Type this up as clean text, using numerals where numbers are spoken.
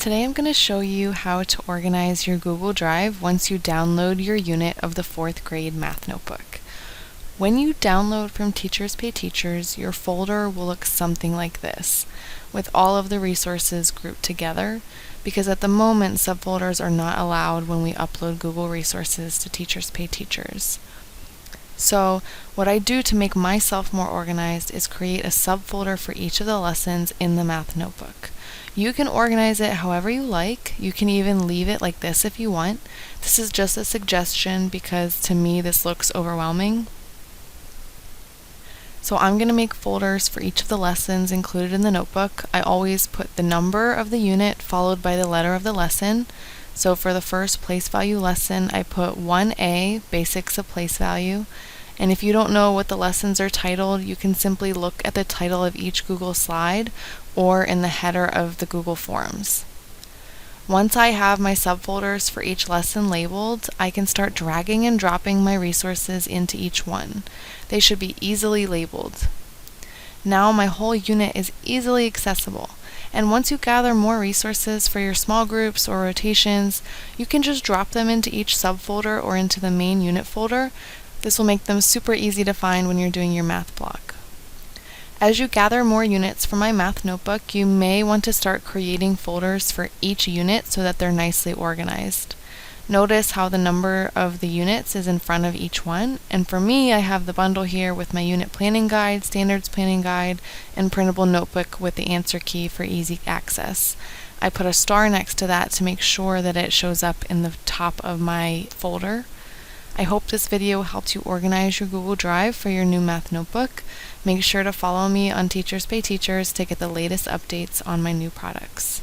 Today I'm going to show you how to organize your Google Drive once you download your unit of the 4th grade math notebook. When you download from Teachers Pay Teachers, your folder will look something like this, with all of the resources grouped together, because at the moment subfolders are not allowed when we upload Google resources to Teachers Pay Teachers. So what I do to make myself more organized is create a subfolder for each of the lessons in the math notebook. You can organize it however you like. You can even leave it like this if you want. This is just a suggestion because to me this looks overwhelming. So I'm going to make folders for each of the lessons included in the notebook. I always put the number of the unit followed by the letter of the lesson. So for the first place value lesson, I put 1A, Basics of Place Value. And if you don't know what the lessons are titled, you can simply look at the title of each Google slide or in the header of the Google Forms. Once I have my subfolders for each lesson labeled, I can start dragging and dropping my resources into each one. They should be easily labeled. Now my whole unit is easily accessible. And once you gather more resources for your small groups or rotations, you can just drop them into each subfolder or into the main unit folder. This will make them super easy to find when you're doing your math block. As you gather more units from my math notebook, you may want to start creating folders for each unit so that they're nicely organized. Notice how the number of the units is in front of each one, and for me I have the bundle here with my unit planning guide, standards planning guide, and printable notebook with the answer key for easy access. I put a star next to that to make sure that it shows up in the top of my folder. I hope this video helped you organize your Google Drive for your new math notebook. Make sure to follow me on Teachers Pay Teachers to get the latest updates on my new products.